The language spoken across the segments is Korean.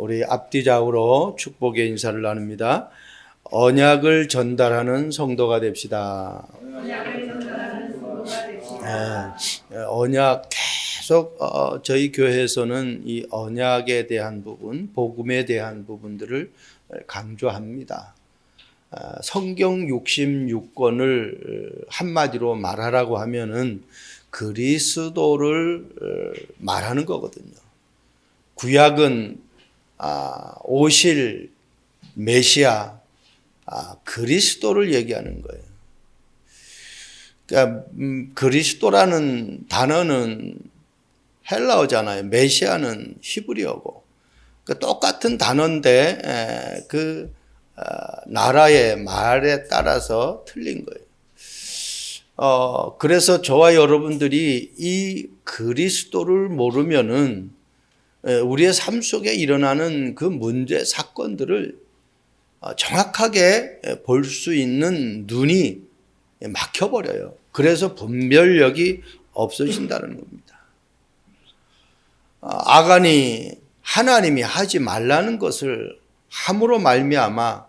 우리 앞뒤좌우로 축복의 인사를 나눕니다. 언약을 전달하는 성도가 됩시다. 언약 계속 저희 교회에서는 이 언약에 대한 부분, 복음에 대한 부분들을 강조합니다. 성경 66권을 한마디로 말하라고 하면은 그리스도를 말하는 거거든요. 구약은 오실 메시아 그리스도를 얘기하는 거예요. 그러니까 그리스도라는 단어는 헬라어잖아요. 메시아는 히브리어고. 그러니까 똑같은 단어인데 그 나라의 말에 따라서 틀린 거예요. 그래서 저와 여러분들이 이 그리스도를 모르면은 우리의 삶 속에 일어나는 그 문제, 사건들을 정확하게 볼 수 있는 눈이 막혀버려요. 그래서 분별력이 없어진다는 겁니다. 아간이 하나님이 하지 말라는 것을 함으로 말미암아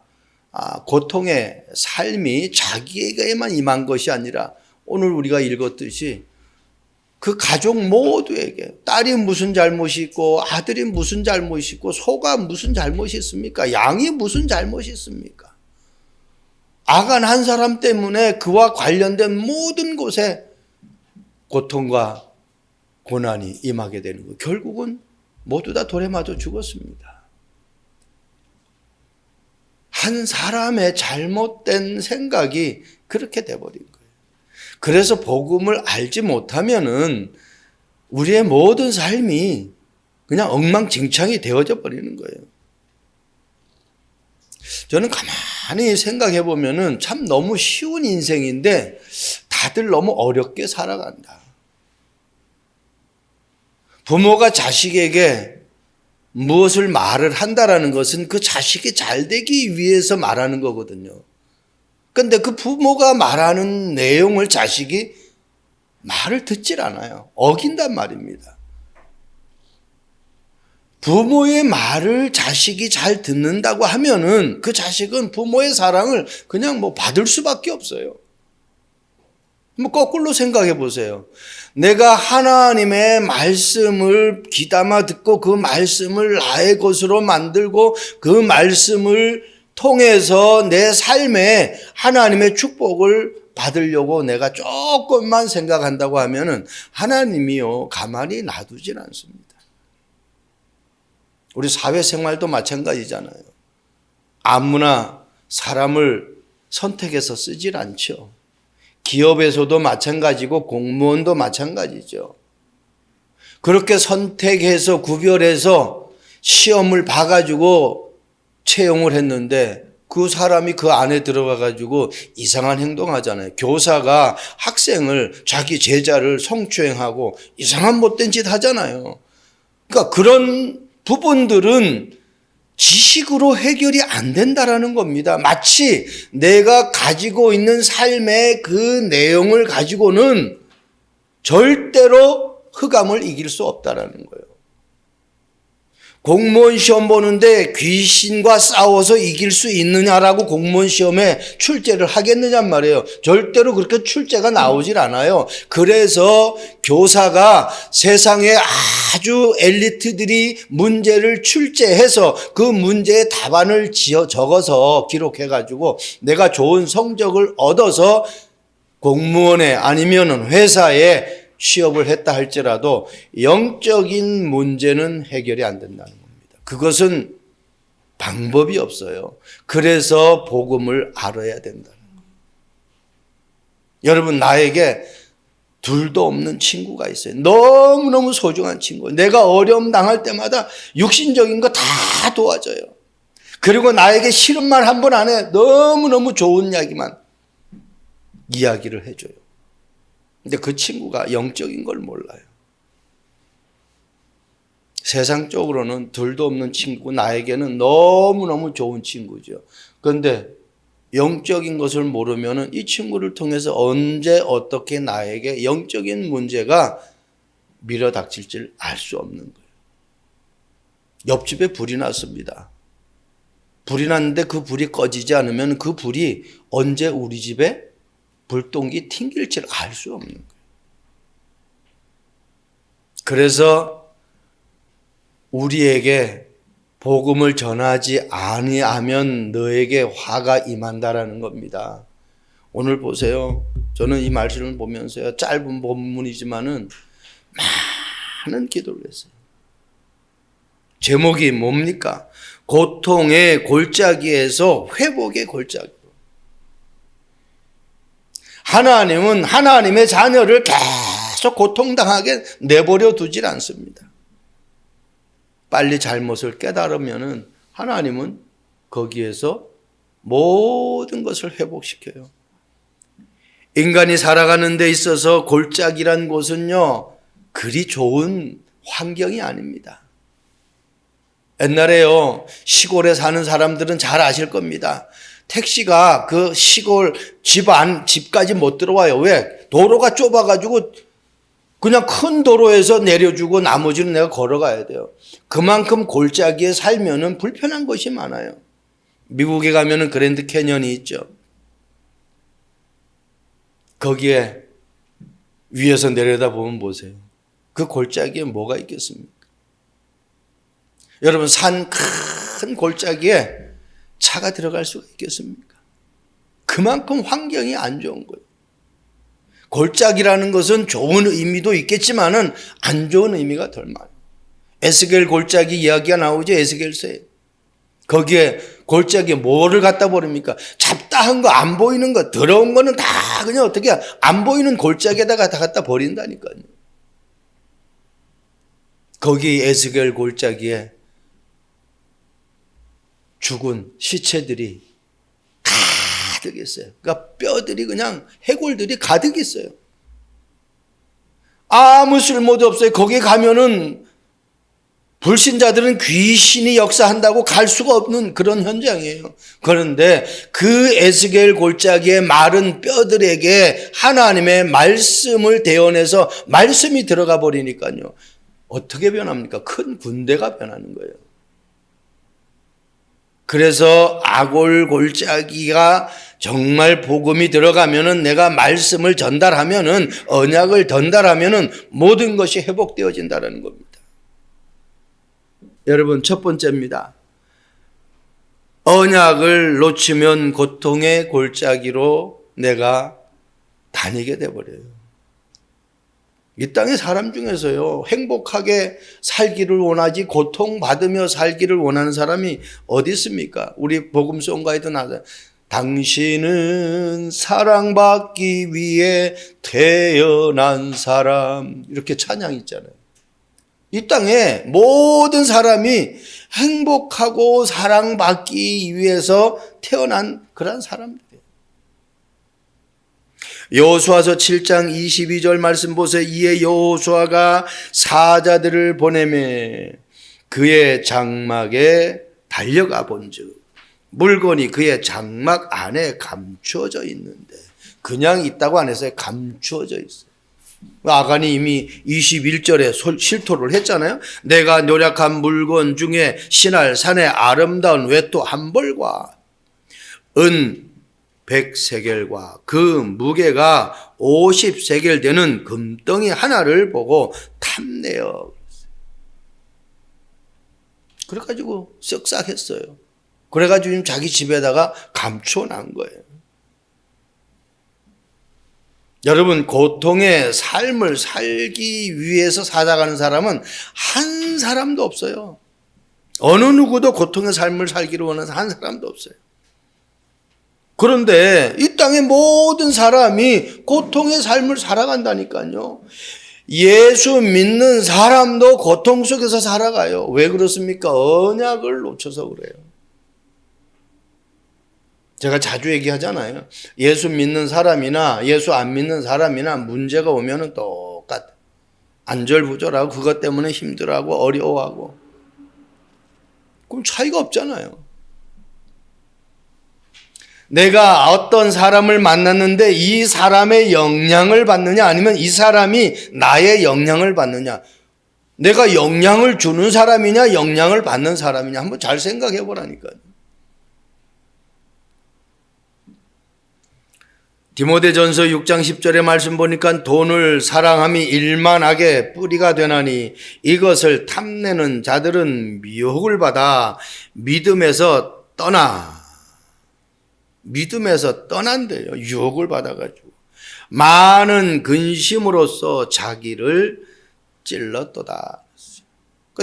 고통의 삶이 자기에게만 임한 것이 아니라 오늘 우리가 읽었듯이 그 가족 모두에게 딸이 무슨 잘못이 있고 아들이 무슨 잘못이 있고 소가 무슨 잘못이 있습니까? 양이 무슨 잘못이 있습니까? 아간 한 사람 때문에 그와 관련된 모든 곳에 고통과 고난이 임하게 되는 거예요. 결국은 모두 다 돌에 맞아 죽었습니다. 한 사람의 잘못된 생각이 그렇게 돼버린 거예요. 그래서 복음을 알지 못하면은 우리의 모든 삶이 그냥 엉망진창이 되어져 버리는 거예요. 저는 가만히 생각해 보면은 참 너무 쉬운 인생인데 다들 너무 어렵게 살아간다. 부모가 자식에게 무엇을 말을 한다라는 것은 그 자식이 잘 되기 위해서 말하는 거거든요. 그런데 그 부모가 말하는 내용을 자식이 말을 듣질 않아요. 어긴단 말입니다. 부모의 말을 자식이 잘 듣는다고 하면은 그 자식은 부모의 사랑을 그냥 받을 수밖에 없어요. 거꾸로 생각해 보세요. 내가 하나님의 말씀을 귀담아 듣고 그 말씀을 나의 것으로 만들고 그 말씀을 통해서 내 삶에 하나님의 축복을 받으려고 내가 조금만 생각한다고 하면은 하나님이요 가만히 놔두질 않습니다. 우리 사회생활도 마찬가지잖아요. 아무나 사람을 선택해서 쓰질 않죠. 기업에서도 마찬가지고 공무원도 마찬가지죠. 그렇게 선택해서 구별해서 시험을 봐가지고 채용을 했는데 그 사람이 그 안에 들어가가지고 이상한 행동하잖아요. 교사가 학생을 자기 제자를 성추행하고 이상한 못된 짓 하잖아요. 그러니까 그런 부분들은 지식으로 해결이 안 된다라는 겁니다. 마치 내가 가지고 있는 삶의 그 내용을 가지고는 절대로 흑암을 이길 수 없다라는 거예요. 공무원 시험 보는데 귀신과 싸워서 이길 수 있느냐라고 공무원 시험에 출제를 하겠느냔 말이에요. 절대로 그렇게 출제가 나오질 않아요. 그래서 교사가 세상에 아주 엘리트들이 문제를 출제해서 그 문제의 답안을 적어서 기록해가지고 내가 좋은 성적을 얻어서 공무원에 아니면 회사에 취업을 했다 할지라도 영적인 문제는 해결이 안 된다는 겁니다. 그것은 방법이 없어요. 그래서 복음을 알아야 된다는 거예요. 여러분, 나에게 둘도 없는 친구가 있어요. 너무너무 소중한 친구. 내가 어려움 당할 때마다 육신적인 거 다 도와줘요. 그리고 나에게 싫은 말 한 번 안 해. 너무너무 좋은 이야기를 해줘요. 근데 그 친구가 영적인 걸 몰라요. 세상적으로는 둘도 없는 친구고 나에게는 너무너무 좋은 친구죠. 그런데 영적인 것을 모르면 이 친구를 통해서 언제 어떻게 나에게 영적인 문제가 밀어닥칠지를 알 수 없는 거예요. 옆집에 불이 났습니다. 불이 났는데 그 불이 꺼지지 않으면 그 불이 언제 우리 집에 불똥이 튕길지를 알 수 없는 거예요. 그래서 우리에게 복음을 전하지 아니하면 너에게 화가 임한다라는 겁니다. 오늘 보세요. 저는 이 말씀을 보면서요. 짧은 본문이지만은 많은 기도를 했어요. 제목이 뭡니까? 고통의 골짜기에서 회복의 골짜기로. 하나님은 하나님의 자녀를 계속 고통당하게 내버려 두질 않습니다. 빨리 잘못을 깨달으면은 하나님은 거기에서 모든 것을 회복시켜요. 인간이 살아가는 데 있어서 골짜기란 곳은요, 그리 좋은 환경이 아닙니다. 옛날에요, 시골에 사는 사람들은 잘 아실 겁니다. 택시가 그 시골 집까지 못 들어와요. 왜? 도로가 좁아가지고 그냥 큰 도로에서 내려주고 나머지는 내가 걸어가야 돼요. 그만큼 골짜기에 살면은 불편한 것이 많아요. 미국에 가면은 그랜드 캐년이 있죠. 거기에 위에서 내려다보면 보세요. 그 골짜기에 뭐가 있겠습니까? 여러분, 산 큰 골짜기에 차가 들어갈 수가 있겠습니까? 그만큼 환경이 안 좋은 거예요. 골짜기라는 것은 좋은 의미도 있겠지만은 안 좋은 의미가 덜 많아요. 에스겔 골짜기 이야기가 나오죠. 에스겔서에. 거기에 골짜기에 뭐를 갖다 버립니까? 잡다한 거, 안 보이는 거, 더러운 거는 다 그냥 어떻게 안 보이는 골짜기에다가 다 갖다 버린다니까요. 거기 에스겔 골짜기에 죽은 시체들이 가득 있어요. 그러니까 뼈들이 그냥 해골들이 가득 있어요. 아무 쓸모도 없어요. 거기 가면은 불신자들은 귀신이 역사한다고 갈 수가 없는 그런 현장이에요. 그런데 그 에스겔 골짜기의 마른 뼈들에게 하나님의 말씀을 대언해서 말씀이 들어가 버리니까요. 어떻게 변합니까? 큰 군대가 변하는 거예요. 그래서 아골 골짜기가 정말 복음이 들어가면은 내가 말씀을 전달하면은 언약을 전달하면은 모든 것이 회복되어진다는 겁니다. 여러분, 첫 번째입니다. 언약을 놓치면 고통의 골짜기로 내가 다니게 돼버려요. 이 땅의 사람 중에서요, 행복하게 살기를 원하지 고통받으며 살기를 원하는 사람이 어디 있습니까? 우리 복음송가에도 나와요. 당신은 사랑받기 위해 태어난 사람, 이렇게 찬양 있잖아요. 이 땅에 모든 사람이 행복하고 사랑받기 위해서 태어난 그런 사람들이에요. 여호수아서 7장 22절 말씀 보세요. 이에 여호수아가 사자들을 보내매 그의 장막에 달려가 본즉 물건이 그의 장막 안에 감추어져 있는데, 그냥 있다고 안 했어요. 감추어져 있어요. 아간이 이미 21절에 실토를 했잖아요. 내가 노력한 물건 중에 신할 산의 아름다운 외투 한 벌과 은 100세겔과 그 무게가 50세겔 되는 금덩이 하나를 보고 탐내어. 그래가지고 쓱싹했어요. 그래가지고 지금 자기 집에다가 감춰놓은 거예요. 여러분, 고통의 삶을 살기 위해서 살아가는 사람은 한 사람도 없어요. 어느 누구도 고통의 삶을 살기를 원하는 한 사람도 없어요. 그런데 이 땅의 모든 사람이 고통의 삶을 살아간다니까요. 예수 믿는 사람도 고통 속에서 살아가요. 왜 그렇습니까? 언약을 놓쳐서 그래요. 제가 자주 얘기하잖아요. 예수 믿는 사람이나 예수 안 믿는 사람이나 문제가 오면은 똑같아. 안절부절하고 그것 때문에 힘들어하고 어려워하고. 그럼 차이가 없잖아요. 내가 어떤 사람을 만났는데 이 사람의 영향을 받느냐 아니면 이 사람이 나의 영향을 받느냐. 내가 영향을 주는 사람이냐 영향을 받는 사람이냐 한번 잘 생각해 보라니까요. 디모데전서 6장 10절의 말씀 보니까 돈을 사랑함이 일만하게 뿌리가 되나니 이것을 탐내는 자들은 미혹을 받아 믿음에서 떠난대요. 유혹을 받아가지고 많은 근심으로써 자기를 찔렀도다.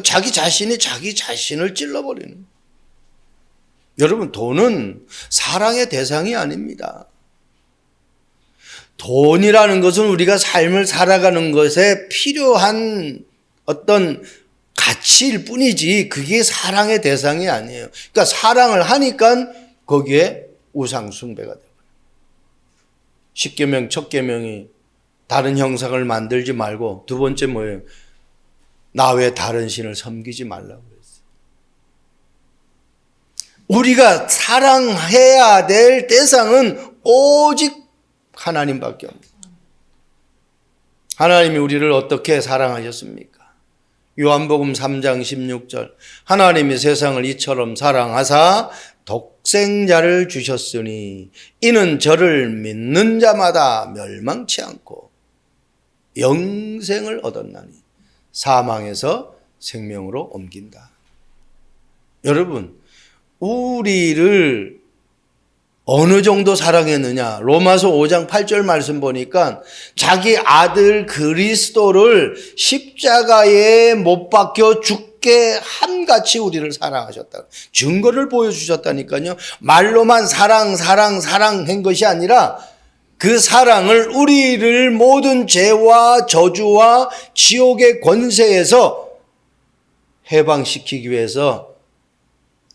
자기 자신이 자기 자신을 찔러버리는. 여러분, 돈은 사랑의 대상이 아닙니다. 돈이라는 것은 우리가 삶을 살아가는 것에 필요한 어떤 가치일 뿐이지 그게 사랑의 대상이 아니에요. 그러니까 사랑을 하니까 거기에 우상숭배가 되고, 십계명 첫 계명이 다른 형상을 만들지 말고, 두 번째 뭐예요? 나 외 다른 신을 섬기지 말라고 그랬어요. 우리가 사랑해야 될 대상은 오직 하나님밖에 없습니다. 하나님이 우리를 어떻게 사랑하셨습니까? 요한복음 3장 16절 하나님이 세상을 이처럼 사랑하사 독생자를 주셨으니 이는 저를 믿는 자마다 멸망치 않고 영생을 얻었나니 사망에서 생명으로 옮긴다. 여러분, 우리를 어느 정도 사랑했느냐? 로마서 5장 8절 말씀 보니까 자기 아들 그리스도를 십자가에 못 박혀 죽게 함같이 우리를 사랑하셨다. 증거를 보여주셨다니까요. 말로만 사랑한 것이 아니라 그 사랑을 우리를 모든 죄와 저주와 지옥의 권세에서 해방시키기 위해서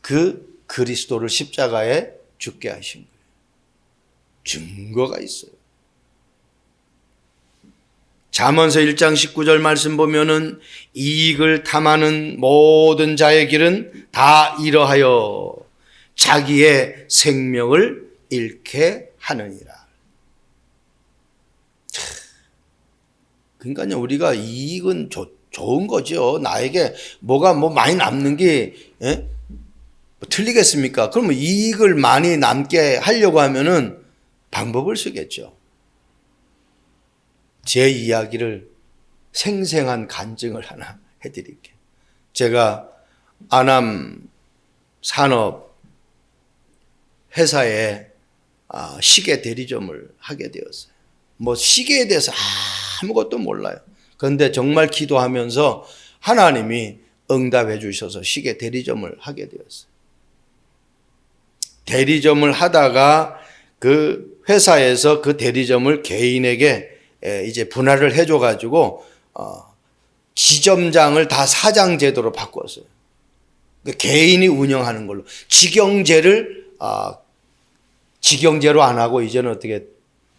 그 그리스도를 십자가에 죽게 하신 거예요. 증거가 있어요. 잠언서 1장 19절 말씀 보면은 이익을 탐하는 모든 자의 길은 다 이러하여 자기의 생명을 잃게 하느니라. 그러니까요, 우리가 이익은 좋은 거죠. 나에게 뭐가 많이 남는 게 틀리겠습니까? 그러면 이익을 많이 남게 하려고 하면은 방법을 쓰겠죠. 제 이야기를 생생한 간증을 하나 해드릴게요. 제가 안암 산업 회사에 시계 대리점을 하게 되었어요. 시계에 대해서 아무것도 몰라요. 그런데 정말 기도하면서 하나님이 응답해 주셔서 시계 대리점을 하게 되었어요. 대리점을 하다가 그 회사에서 그 대리점을 개인에게 이제 분할을 해줘가지고 지점장을 다 사장 제도로 바꿨어요. 개인이 운영하는 걸로. 직영제로 안 하고 이제는 어떻게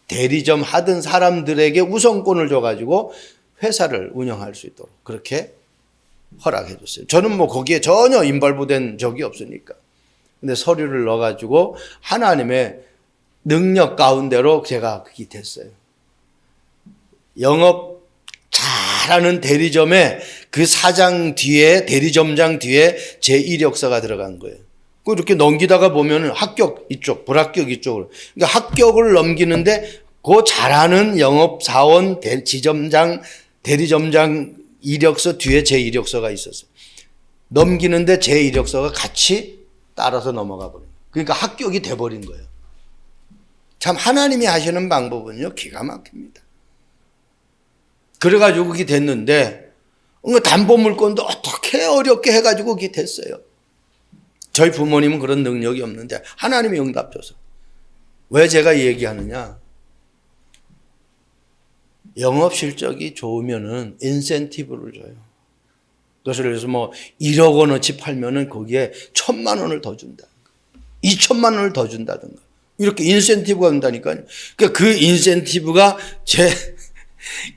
대리점 하던 사람들에게 우선권을 줘가지고 회사를 운영할 수 있도록 그렇게 허락해 줬어요. 저는 거기에 전혀 인발부된 적이 없으니까. 근데 서류를 넣어가지고 하나님의 능력 가운데로 제가 그게 됐어요. 영업 잘하는 대리점에 그 사장 뒤에, 대리점장 뒤에 제 이력서가 들어간 거예요. 이렇게 넘기다가 보면 합격 이쪽, 불합격 이쪽으로. 그러니까 합격을 넘기는데 그 잘하는 영업사원, 지점장, 대리점장 이력서 뒤에 제 이력서가 있었어요. 넘기는데 제 이력서가 같이 따라서 넘어가 버린 거예요. 그러니까 합격이 돼버린 거예요. 참 하나님이 하시는 방법은요, 기가 막힙니다. 그래가지고 그게 됐는데, 담보물건도 어떻게 어렵게 해가지고 그게 됐어요. 저희 부모님은 그런 능력이 없는데 하나님이 응답 줘서. 왜 제가 얘기하느냐? 영업 실적이 좋으면은 인센티브를 줘요. 그래서 1억 원어치 팔면은 거기에 1,000만 원을 더 준다. 2,000만 원을 더 준다든가. 이렇게 인센티브가 온다니까요. 그러니까 그 인센티브가 제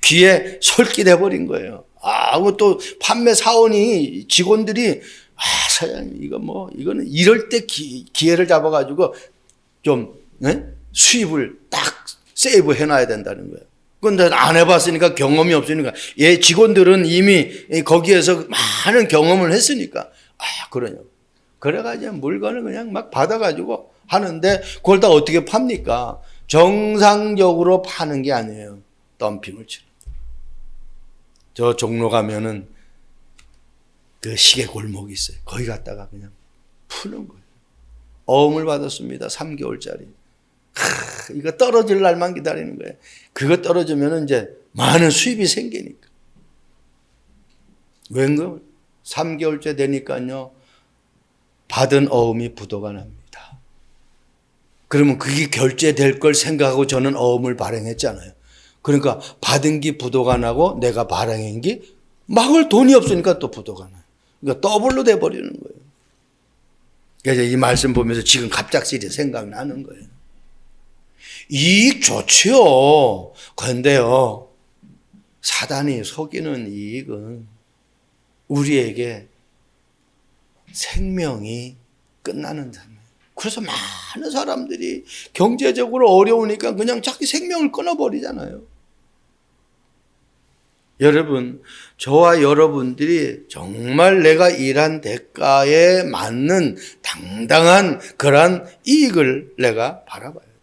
귀에 솔깃해 버린 거예요. 또 판매 사원이 직원들이 사장님 이거는 이럴 때 기회를 잡아가지고 좀 수입을 딱 세이브 해놔야 된다는 거예요. 근데 안 해봤으니까 경험이 없으니까 얘 직원들은 이미 거기에서 많은 경험을 했으니까 그러냐고. 그래가지고 물건을 그냥 막 받아가지고 하는데 그걸 다 어떻게 팝니까? 정상적으로 파는 게 아니에요. 덤핑을 치는. 저 종로 가면은 그 시계 골목이 있어요. 거기 갔다가 그냥 푸는 거예요. 어음을 받았습니다. 3개월짜리. 이거 떨어질 날만 기다리는 거예요. 그거 떨어지면 이제 많은 수입이 생기니까. 왠가 3개월째 되니까요. 받은 어음이 부도가 납니다. 그러면 그게 결제될 걸 생각하고 저는 어음을 발행했잖아요. 그러니까 받은 게 부도가 나고 내가 발행한 게 막을 돈이 없으니까 또 부도가 나요. 그러니까 더블로 돼버리는 거예요. 그래서 이 말씀 보면서 지금 갑작스레 생각나는 거예요. 이익 좋지요. 그런데요, 사단이 속이는 이익은 우리에게 생명이 끝나는 삶이에요. 그래서 많은 사람들이 경제적으로 어려우니까 그냥 자기 생명을 끊어버리잖아요. 여러분, 저와 여러분들이 정말 내가 일한 대가에 맞는 당당한 그러한 이익을 내가 바라봐야 돼요.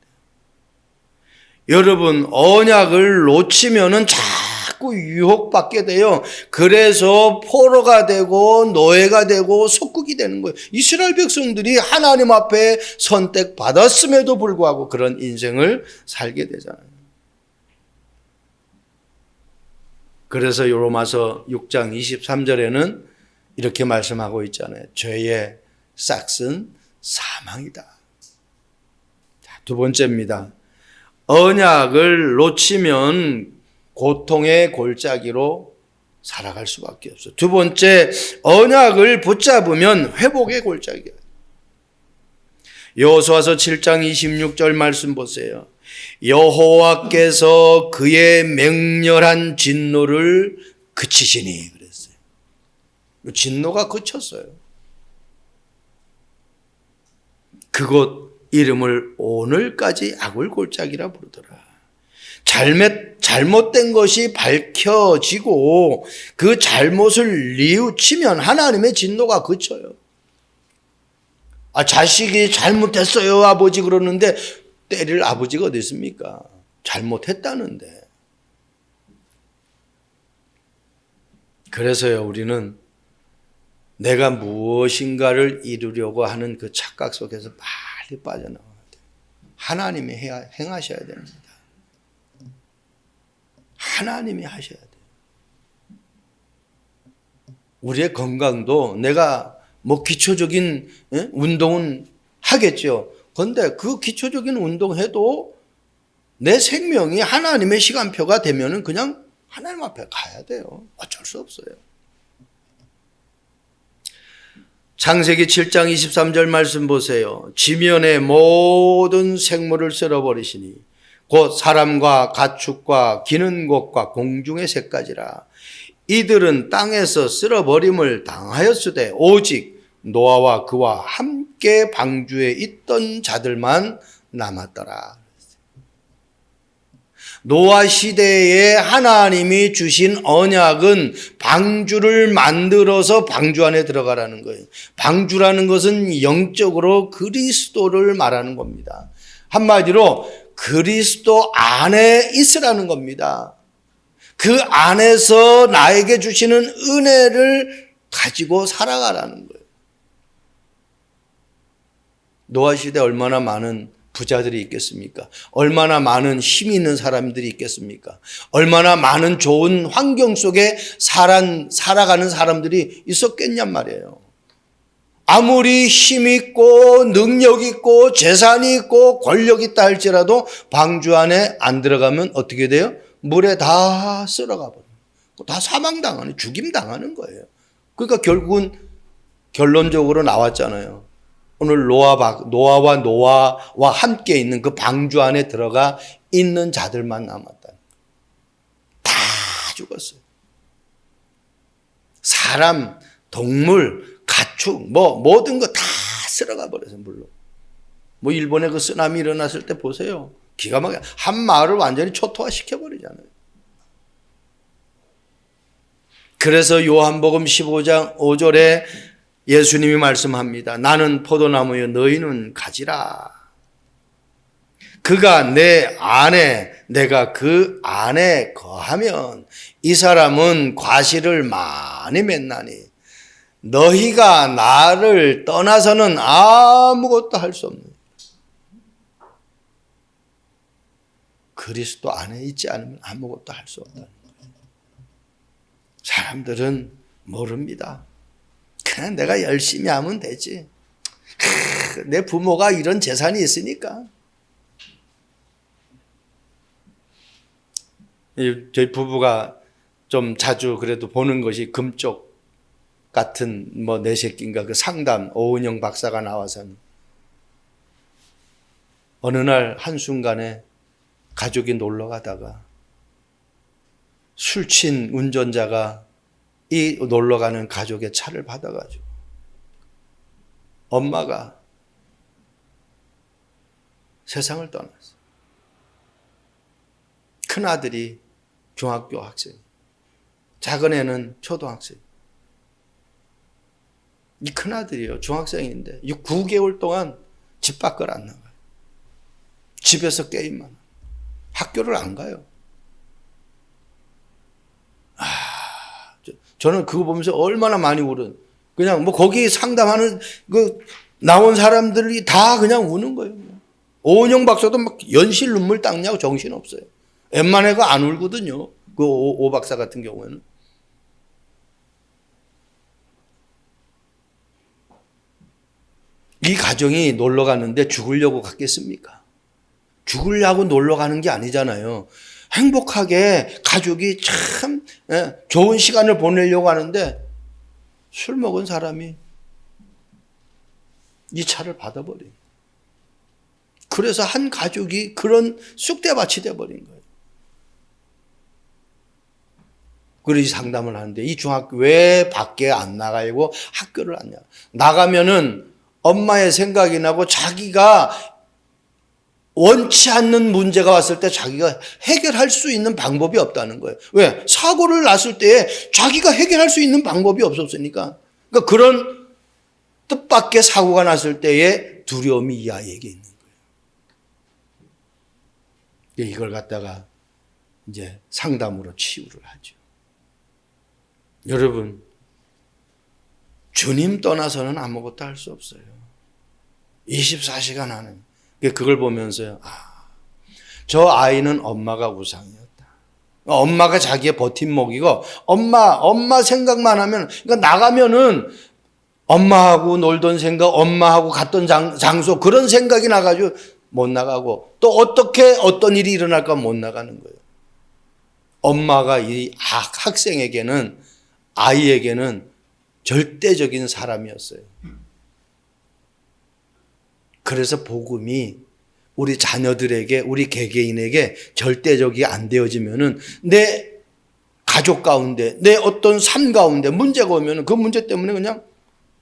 여러분, 언약을 놓치면은 자꾸 유혹받게 돼요. 그래서 포로가 되고 노예가 되고 속국이 되는 거예요. 이스라엘 백성들이 하나님 앞에 선택받았음에도 불구하고 그런 인생을 살게 되잖아요. 그래서 로마서 6장 23절에는 이렇게 말씀하고 있잖아요. 죄의 싹은 사망이다. 자, 두 번째입니다. 언약을 놓치면 고통의 골짜기로 살아갈 수밖에 없어요. 두 번째, 언약을 붙잡으면 회복의 골짜기야. 여호수아서 7장 26절 말씀 보세요. 여호와께서 그의 맹렬한 진노를 그치시니 그랬어요. 진노가 그쳤어요. 그곳 이름을 오늘까지 아굴골짜기라 부르더라. 잘못된 것이 밝혀지고 그 잘못을 뉘우치면 하나님의 진노가 그쳐요. 자식이 잘못했어요 아버지 그러는데 때릴 아버지가 어디 있습니까? 잘못했다는데. 그래서요, 우리는 내가 무엇인가를 이루려고 하는 그 착각 속에서 빨리 빠져나와야 돼요. 하나님이 행하셔야 됩니다. 하나님이 하셔야 돼요. 우리의 건강도 내가 기초적인 운동은 하겠죠. 그런데 그 기초적인 운동해도 내 생명이 하나님의 시간표가 되면은 그냥 하나님 앞에 가야 돼요. 어쩔 수 없어요. 창세기 7장 23절 말씀 보세요. 지면의 모든 생물을 쓸어버리시니 곧 사람과 가축과 기는 것과 공중의 새까지라. 이들은 땅에서 쓸어버림을 당하였으되 오직 노아와 그와 함께 방주에 있던 자들만 남았더라. 노아 시대에 하나님이 주신 언약은 방주를 만들어서 방주 안에 들어가라는 거예요. 방주라는 것은 영적으로 그리스도를 말하는 겁니다. 한마디로 그리스도 안에 있으라는 겁니다. 그 안에서 나에게 주시는 은혜를 가지고 살아가라는 거예요. 노아 시대 얼마나 많은 부자들이 있겠습니까? 얼마나 많은 힘 있는 사람들이 있겠습니까? 얼마나 많은 좋은 환경 속에 살아가는 사람들이 있었겠냔 말이에요. 아무리 힘 있고 능력 있고 재산이 있고 권력 있다 할지라도 방주 안에 안 들어가면 어떻게 돼요? 물에 다 쓸어가 버려요. 다 사망당하는, 죽임당하는 거예요. 그러니까 결국은 결론적으로 나왔잖아요. 오늘 노아와 노아와 함께 있는 그 방주 안에 들어가 있는 자들만 남았다. 다 죽었어요. 사람, 동물, 가축, 모든 거 다 쓸어가 버려서 물로. 일본에 그 쓰나미 일어났을 때 보세요. 기가 막혀. 한 마을을 완전히 초토화시켜버리잖아요. 그래서 요한복음 15장 5절에 예수님이 말씀합니다. 나는 포도나무여 너희는 가지라. 그가 내 안에 내가 그 안에 거하면 이 사람은 과실을 많이 맺나니 너희가 나를 떠나서는 아무것도 할 수 없는 그리스도 안에 있지 않으면 아무것도 할 수 없다는 거예요. 사람들은 모릅니다. 그냥 내가 열심히 하면 되지. 내 부모가 이런 재산이 있으니까. 저희 부부가 좀 자주 그래도 보는 것이 금쪽 같은 내 새끼인가 그 상담 오은영 박사가 나와서는 어느 날 한순간에 가족이 놀러 가다가 술 친 운전자가 이 놀러 가는 가족의 차를 받아가지고 엄마가 세상을 떠났어요. 큰아들이 중학교 학생, 작은 애는 초등학생. 이 큰아들이요, 중학생인데 9개월 동안 집 밖을 안 나가요. 집에서 게임만 해요. 학교를 안 가요. 저는 그거 보면서 얼마나 많이 울은. 그냥 거기 상담하는 나온 사람들이 다 그냥 우는 거예요. 오은영 박사도 막 연실 눈물 닦냐고 정신 없어요. 웬만해가 안 울거든요. 그 오 박사 같은 경우에는. 이 가정이 놀러 가는데 죽으려고 갔겠습니까? 죽으려고 놀러 가는 게 아니잖아요. 행복하게 가족이 참 좋은 시간을 보내려고 하는데 술 먹은 사람이 이 차를 받아버린. 그래서 한 가족이 그런 쑥대밭이 돼버린 거예요. 그래서 상담을 하는데 이 중학교 왜 밖에 안 나가고 학교를 안 나가면은 엄마의 생각이 나고 자기가 원치 않는 문제가 왔을 때 자기가 해결할 수 있는 방법이 없다는 거예요. 왜? 사고를 났을 때 자기가 해결할 수 있는 방법이 없었으니까. 그러니까 그런 뜻밖의 사고가 났을 때의 두려움이 이 아이에게 있는 거예요. 이걸 갖다가 이제 상담으로 치유를 하죠. 여러분, 주님 떠나서는 아무것도 할 수 없어요. 24시간 하는. 그걸 보면서요. 저 아이는 엄마가 우상이었다. 엄마가 자기의 버팀목이고 엄마 생각만 하면 그러니까 나가면은 엄마하고 놀던 생각, 엄마하고 갔던 장소 그런 생각이 나가지고 못 나가고 또 어떤 일이 일어날까 못 나가는 거예요. 엄마가 이 학생에게는 아이에게는 절대적인 사람이었어요. 그래서 복음이 우리 자녀들에게 우리 개개인에게 절대적이 안 되어지면은 내 가족 가운데 내 어떤 삶 가운데 문제가 오면은 그 문제 때문에 그냥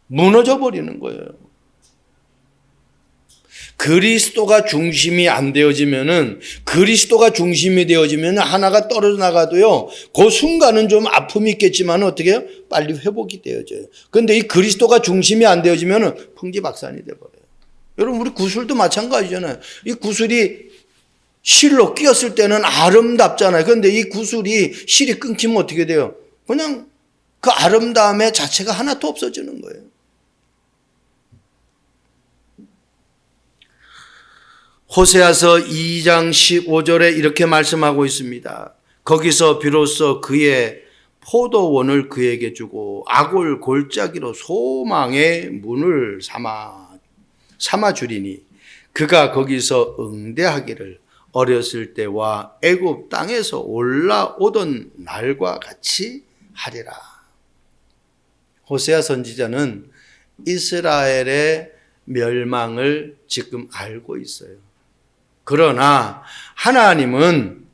무너져 버리는 거예요. 그리스도가 중심이 안 되어지면은 그리스도가 중심이 되어지면 하나가 떨어져 나가도요. 그 순간은 좀 아픔이 있겠지만 어떻게 해요? 빨리 회복이 되어져요. 그런데 이 그리스도가 중심이 안 되어지면은 풍지박산이 돼 버려요. 여러분 우리 구슬도 마찬가지잖아요. 이 구슬이 실로 끼었을 때는 아름답잖아요. 그런데 이 구슬이 실이 끊기면 어떻게 돼요? 그냥 그 아름다움의 자체가 하나도 없어지는 거예요. 호세아서 2장 15절에 이렇게 말씀하고 있습니다. 거기서 비로소 그의 포도원을 그에게 주고 아골 골짜기로 소망의 문을 삼아 주리니 그가 거기서 응대하기를 어렸을 때와 애굽 땅에서 올라오던 날과 같이 하리라. 호세아 선지자는 이스라엘의 멸망을 지금 알고 있어요. 그러나 하나님은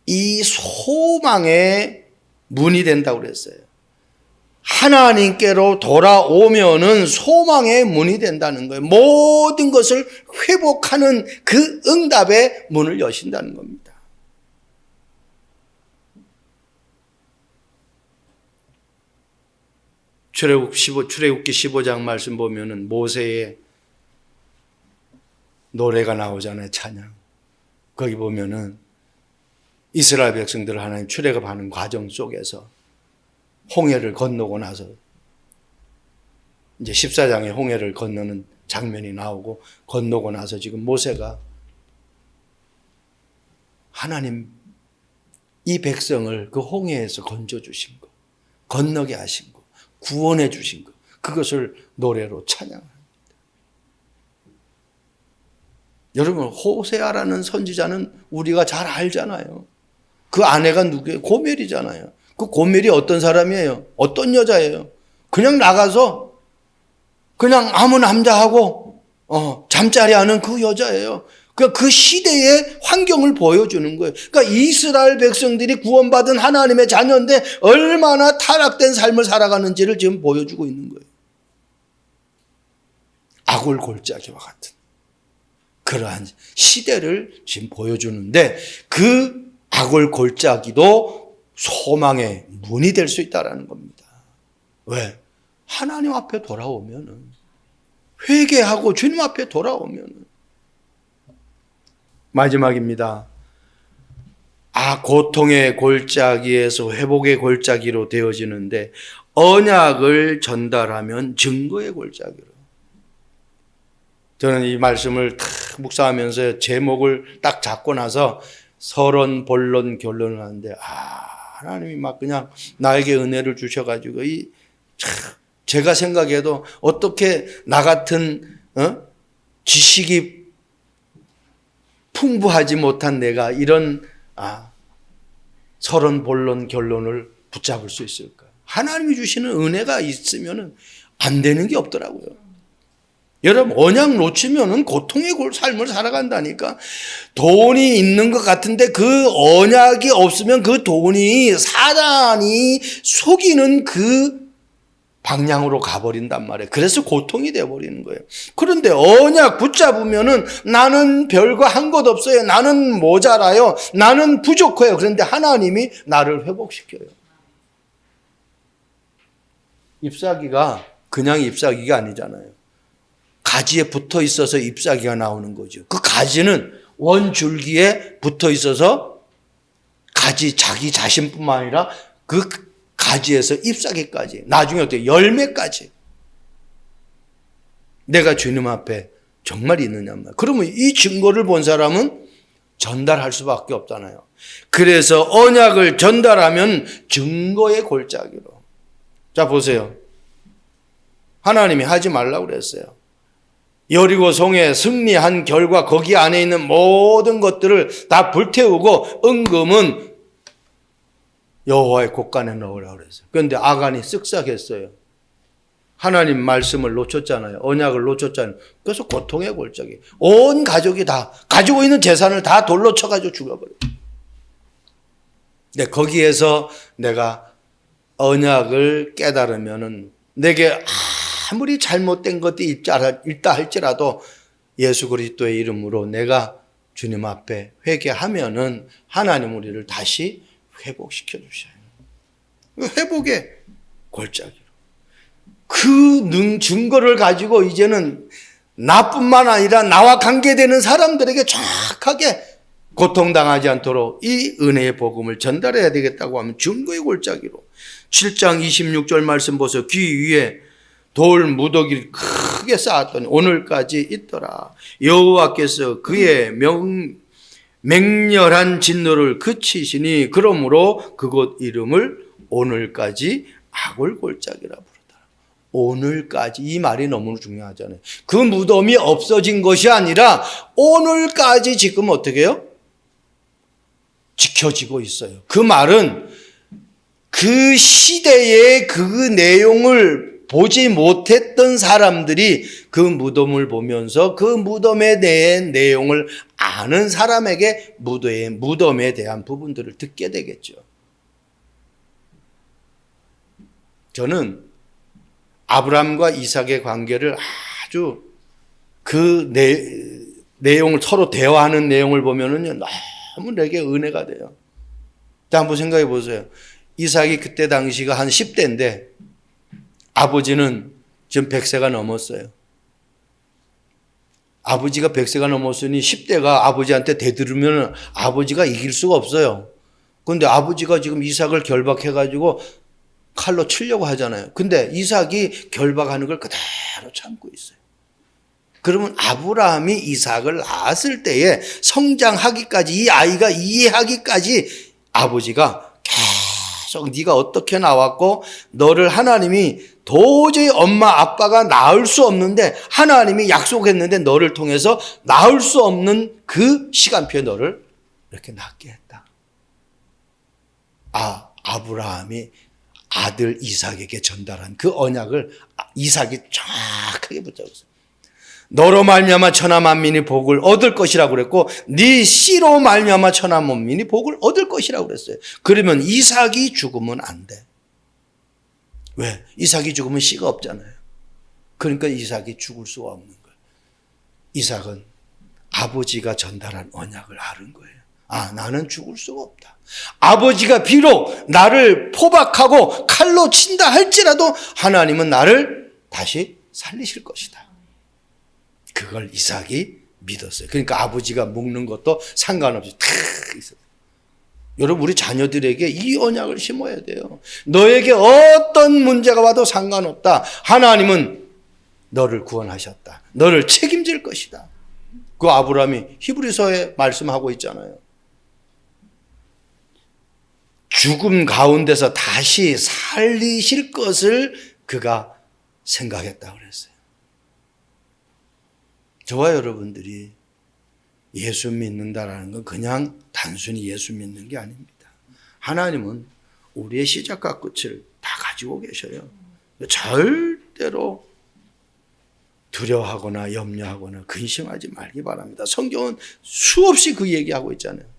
이 소망의 문이 된다고 그랬어요. 하나님께로 돌아오면은 소망의 문이 된다는 거예요. 모든 것을 회복하는 그 응답의 문을 여신다는 겁니다. 출애굽기 15장 말씀 보면은 모세의 노래가 나오잖아요. 찬양. 거기 보면은 이스라엘 백성들을 하나님 출애굽하는 과정 속에서 홍해를 건너고 나서 이제 14장에 홍해를 건너는 장면이 나오고, 건너고 나서 지금 모세가 하나님 이 백성을 그 홍해에서 건져 주신 거, 건너게 하신 거, 구원해 주신 거, 그것을 노래로 찬양합니다. 여러분, 호세아라는 선지자는 우리가 잘 알잖아요. 그 아내가 누구예요? 고멜이잖아요. 그 고멜이 어떤 사람이에요? 어떤 여자예요? 그냥 나가서 그냥 아무 남자하고 잠자리 하는 그 여자예요. 그 시대의 환경을 보여주는 거예요. 그러니까 이스라엘 백성들이 구원받은 하나님의 자녀인데 얼마나 타락된 삶을 살아가는지를 지금 보여주고 있는 거예요. 아골 골짜기와 같은 그러한 시대를 지금 보여주는데, 그 아골 골짜기도 소망의 문이 될 수 있다는 겁니다. 왜? 하나님 앞에 돌아오면은, 회개하고 주님 앞에 돌아오면은. 마지막입니다. 고통의 골짜기에서 회복의 골짜기로 되어지는데, 언약을 전달하면 증거의 골짜기로. 저는 이 말씀을 탁 묵상하면서 제목을 딱 잡고 나서 서론, 본론, 결론을 하는데, 하나님이 막 그냥 나에게 은혜를 주셔가지고, 제가 생각해도 어떻게 나 같은, 지식이 풍부하지 못한 내가 이런, 서론, 본론, 결론을 붙잡을 수 있을까? 하나님이 주시는 은혜가 있으면 안 되는 게 없더라고요. 여러분, 언약 놓치면은 고통의 삶을 살아간다니까. 돈이 있는 것 같은데 그 언약이 없으면 그 돈이 사단이 속이는 그 방향으로 가버린단 말이에요. 그래서 고통이 돼버리는 거예요. 그런데 언약 붙잡으면은 나는 별거 한 것 없어요. 나는 모자라요. 나는 부족해요. 그런데 하나님이 나를 회복시켜요. 잎사귀가 그냥 잎사귀가 아니잖아요. 가지에 붙어 있어서 잎사귀가 나오는 거죠. 그 가지는 원줄기에 붙어 있어서 가지 자기 자신뿐만 아니라 그 가지에서 잎사귀까지, 나중에 어떻게 열매까지. 내가 주님 앞에 정말 있느냐 말이야. 그러면 이 증거를 본 사람은 전달할 수밖에 없잖아요. 그래서 언약을 전달하면 증거의 골짜기로. 자, 보세요. 하나님이 하지 말라고 그랬어요. 여리고 성에 승리한 결과 거기 안에 있는 모든 것들을 다 불태우고 은금은 여호와의 곳간에 넣으라고 그랬어요. 그런데 아간이 쓱싹했어요. 하나님 말씀을 놓쳤잖아요. 언약을 놓쳤잖아요. 그래서 고통의 골짜기. 온 가족이 다 가지고 있는 재산을 다 돌로 쳐가지고 죽어버려요. 근데 거기에서 내가 언약을 깨달으면은 내게 아무리 잘못된 것이 있다 할지라도 예수 그리스도의 이름으로 내가 주님 앞에 회개하면은 하나님 우리를 다시 회복시켜 주셔요. 회복의 골짜기로. 그 증거를 가지고 이제는 나뿐만 아니라 나와 관계되는 사람들에게 정확하게 고통당하지 않도록 이 은혜의 복음을 전달해야 되겠다고 하면 증거의 골짜기로. 7장 26절 말씀 보세요. 귀 위에 돌 무더기를 크게 쌓았더니 오늘까지 있더라. 여호와께서 그의 맹렬한 진노를 그치시니 그러므로 그곳 이름을 오늘까지 아골골짜기라 부르더라. 오늘까지, 이 말이 너무 중요하잖아요. 그 무덤이 없어진 것이 아니라 오늘까지 지금 어떻게 해요? 지켜지고 있어요. 그 말은 그 시대의 그 내용을 보지 못했던 사람들이 그 무덤을 보면서 그 무덤에 대한 내용을 아는 사람에게 무덤에 대한 부분들을 듣게 되겠죠. 저는 아브라함과 이삭의 관계를 아주 그 내용을 서로 대화하는 내용을 보면은요, 너무 내게 은혜가 돼요. 자, 한번 생각해 보세요. 이삭이 그때 당시가 한 10대인데 아버지는 지금 100세가 넘었어요. 아버지가 100세가 넘었으니 10대가 아버지한테 대들으면 아버지가 이길 수가 없어요. 그런데 아버지가 지금 이삭을 결박해가지고 칼로 치려고 하잖아요. 근데 이삭이 결박하는 걸 그대로 참고 있어요. 그러면 아브라함이 이삭을 낳았을 때에 성장하기까지, 이 아이가 이해하기까지 아버지가 계속 네가 어떻게 나왔고 너를 하나님이 도저히 엄마 아빠가 낳을 수 없는데 하나님이 약속했는데 너를 통해서 낳을 수 없는 그 시간표에 너를 이렇게 낳게 했다. 아브라함이 아들 이삭에게 전달한 그 언약을 이삭이 정확하게 붙잡았어요. 너로 말미암아 천하 만민이 복을 얻을 것이라고 그랬고 네 씨로 말미암아 천하 만민이 복을 얻을 것이라고 그랬어요. 그러면 이삭이 죽으면 안 돼. 왜? 이삭이 죽으면 씨가 없잖아요. 그러니까 이삭이 죽을 수가 없는 거예요. 이삭은 아버지가 전달한 언약을 알은 거예요. 나는 죽을 수가 없다. 아버지가 비록 나를 포박하고 칼로 친다 할지라도 하나님은 나를 다시 살리실 것이다. 그걸 이삭이 믿었어요. 그러니까 아버지가 묶는 것도 상관없이 탁 있었어요. 여러분, 우리 자녀들에게 이 언약을 심어야 돼요. 너에게 어떤 문제가 와도 상관없다. 하나님은 너를 구원하셨다. 너를 책임질 것이다. 그 아브라함이 히브리서에 말씀하고 있잖아요. 죽음 가운데서 다시 살리실 것을 그가 생각했다고 그랬어요. 저와 여러분들이 예수 믿는다라는 건 그냥 단순히 예수 믿는 게 아닙니다. 하나님은 우리의 시작과 끝을 다 가지고 계셔요. 절대로 두려워하거나 염려하거나 근심하지 말기 바랍니다. 성경은 수없이 그 얘기하고 있잖아요.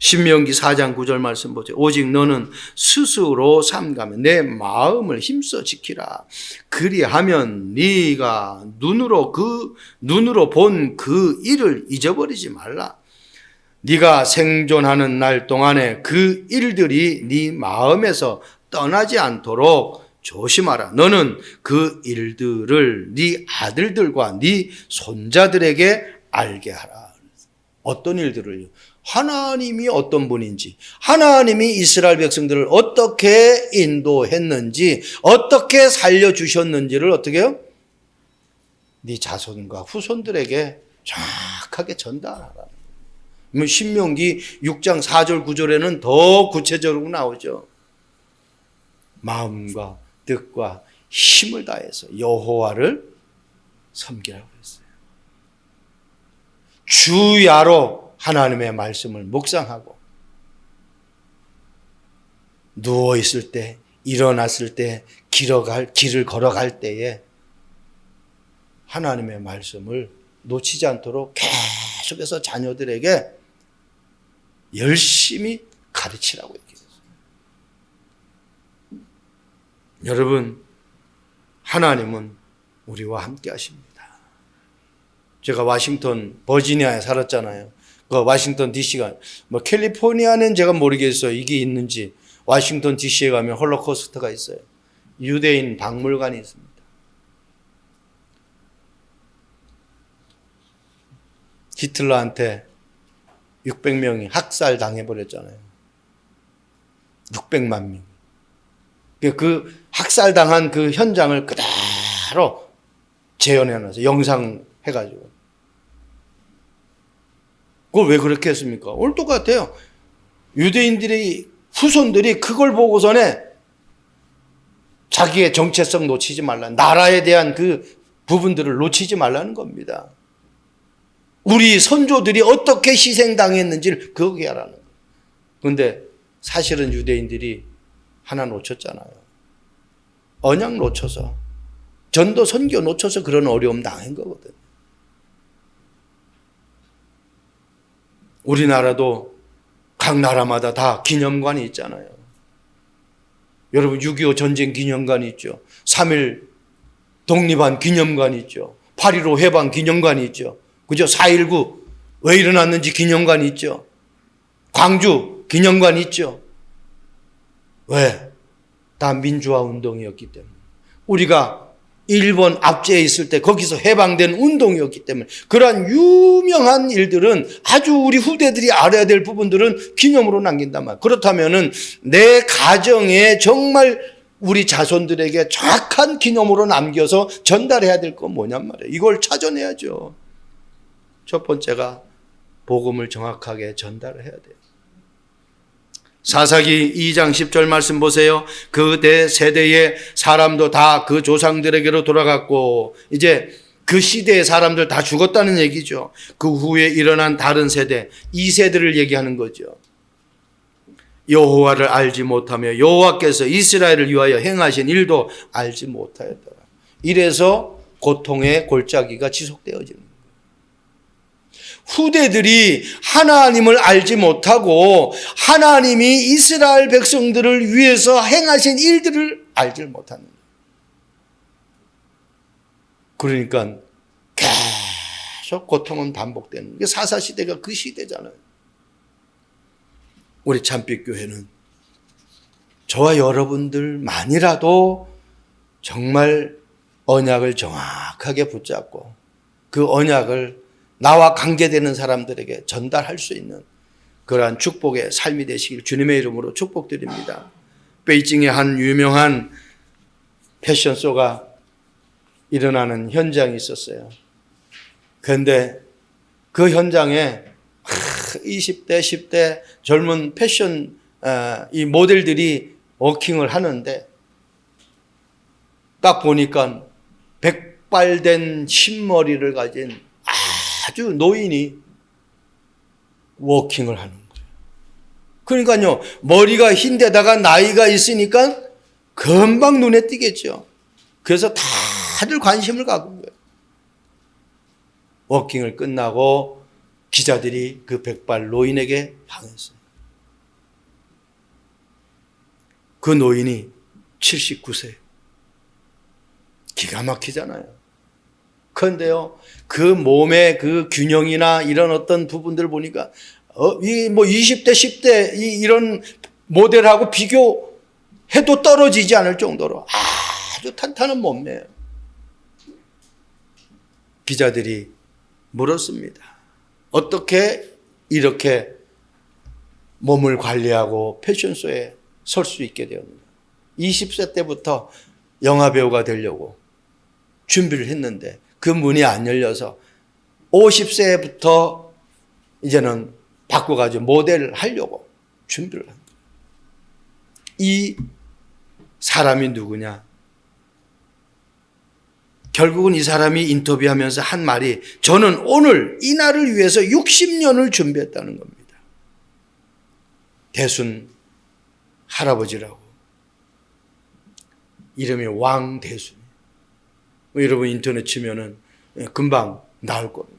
신명기 4장 9절 말씀 보세요. 오직 너는 스스로 삼가며 내 마음을 힘써 지키라. 그리하면 네가 눈으로 본 그 일을 잊어버리지 말라. 네가 생존하는 날 동안에 그 일들이 네 마음에서 떠나지 않도록 조심하라. 너는 그 일들을 네 아들들과 네 손자들에게 알게 하라. 어떤 일들을요? 하나님이 어떤 분인지, 하나님이 이스라엘 백성들을 어떻게 인도했는지, 어떻게 살려주셨는지를 어떻게 해요? 네 자손과 후손들에게 정확하게 전달하라. 신명기 6장 4절 9절에는 더 구체적으로 나오죠. 마음과 뜻과 힘을 다해서 여호와를 섬기라고 했어요. 주야로 하나님의 말씀을 묵상하고 누워있을 때, 일어났을 때, 길을 걸어갈 때에 하나님의 말씀을 놓치지 않도록 계속해서 자녀들에게 열심히 가르치라고 얘기했어요. 여러분, 하나님은 우리와 함께 하십니다. 제가 워싱턴, 버지니아에 살았잖아요. 그 워싱턴 DC가, 캘리포니아는 제가 모르겠어요. 이게 있는지. 워싱턴 DC에 가면 홀로코스트가 있어요. 유대인 박물관이 있습니다. 히틀러한테 600명이 학살 당해버렸잖아요. 600만 명. 그 학살당한 그 현장을 그대로 재현해놨어요. 영상해가지고. 그걸 왜 그렇게 했습니까? 오늘 똑같아요. 유대인들이, 후손들이 그걸 보고서는 자기의 정체성 놓치지 말라. 나라에 대한 그 부분들을 놓치지 말라는 겁니다. 우리 선조들이 어떻게 희생당했는지를 그렇게 하라는 거예요. 그런데 사실은 유대인들이 하나 놓쳤잖아요. 언약 놓쳐서, 전도 선교 놓쳐서 그런 어려움 당한 거거든요. 우리나라도 각 나라마다 다 기념관이 있잖아요. 여러분 6.25 전쟁 기념관 있죠. 3.1 독립한 기념관 있죠. 8.15 해방 기념관 있죠. 그죠? 4.19 왜 일어났는지 기념관 있죠. 광주 기념관 있죠. 왜? 다 민주화 운동이었기 때문에. 우리가 일본 압제에 있을 때 거기서 해방된 운동이었기 때문에 그러한 유명한 일들은 아주 우리 후대들이 알아야 될 부분들은 기념으로 남긴단 말이에요. 그렇다면은 내 가정에 정말 우리 자손들에게 정확한 기념으로 남겨서 전달해야 될 건 뭐냔 말이에요. 이걸 찾아내야죠. 첫 번째가 복음을 정확하게 전달해야 돼요. 사사기 2장 10절 말씀 보세요. 그대 세대의 사람도 다 그 조상들에게로 돌아갔고 이제 그 시대의 사람들 다 죽었다는 얘기죠. 그 후에 일어난 다른 세대, 2세대를 얘기하는 거죠. 여호와를 알지 못하며 여호와께서 이스라엘을 위하여 행하신 일도 알지 못하였더라. 이래서 고통의 골짜기가 지속되어지는 거예요. 후대들이 하나님을 알지 못하고 하나님이 이스라엘 백성들을 위해서 행하신 일들을 알지 못하는 거예요. 그러니까 계속 고통은 반복되는 게 사사시대가 그 시대잖아요. 우리 참빛교회는 저와 여러분들만이라도 정말 언약을 정확하게 붙잡고 그 언약을 나와 관계되는 사람들에게 전달할 수 있는 그러한 축복의 삶이 되시길 주님의 이름으로 축복드립니다. 베이징의 한 유명한 패션쇼가 일어나는 현장이 있었어요. 그런데 그 현장에 20대, 10대 젊은 패션 이 모델들이 워킹을 하는데 딱 보니까 백발된 흰머리를 가진 아주 노인이 워킹을 하는 거예요. 그러니까요, 머리가 흰데다가 나이가 있으니까 금방 눈에 띄겠죠. 그래서 다들 관심을 갖고 거예요. 워킹을 끝나고 기자들이 그 백발 노인에게 향했어요. 그 노인이 79세. 기가 막히잖아요. 그런데요, 그 몸의 그 균형이나 이런 어떤 부분들 보니까, 이 뭐 20대, 10대 이런 모델하고 비교해도 떨어지지 않을 정도로 아주 탄탄한 몸매예요. 기자들이 물었습니다. 어떻게 이렇게 몸을 관리하고 패션쇼에 설 수 있게 되었느냐. 20세 때부터 영화배우가 되려고 준비를 했는데 그 문이 안 열려서 50세부터 이제는 바꿔가지고 모델을 하려고 준비를 한 거예요. 이 사람이 누구냐? 결국은 이 사람이 인터뷰하면서 한 말이 저는 오늘 이 날을 위해서 60년을 준비했다는 겁니다. 대순 할아버지라고. 이름이 왕대순. 여러분 인터넷 치면은 금방 나올 겁니다.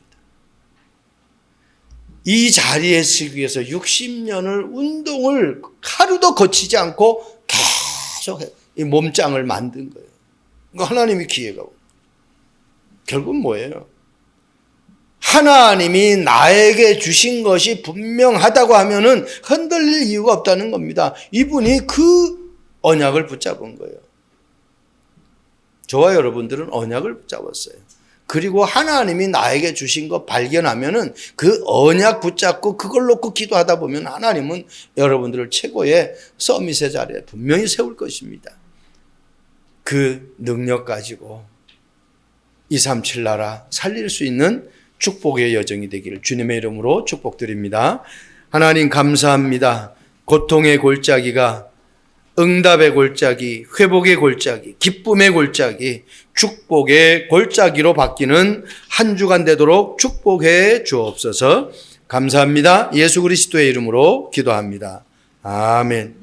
이 자리에 서기 위해서 60년을 운동을 하루도 거치지 않고 계속 이 몸짱을 만든 거예요. 하나님이 기회가 오고. 결국은 뭐예요? 하나님이 나에게 주신 것이 분명하다고 하면은 흔들릴 이유가 없다는 겁니다. 이분이 그 언약을 붙잡은 거예요. 저와 여러분들은 언약을 붙잡았어요. 그리고 하나님이 나에게 주신 거 발견하면은 그 언약 붙잡고 그걸 놓고 기도하다 보면 하나님은 여러분들을 최고의 서밋의 자리에 분명히 세울 것입니다. 그 능력 가지고 237 나라 살릴 수 있는 축복의 여정이 되기를 주님의 이름으로 축복드립니다. 하나님 감사합니다. 고통의 골짜기가 응답의 골짜기, 회복의 골짜기, 기쁨의 골짜기, 축복의 골짜기로 바뀌는 한 주간 되도록 축복해 주옵소서. 감사합니다. 예수 그리스도의 이름으로 기도합니다. 아멘.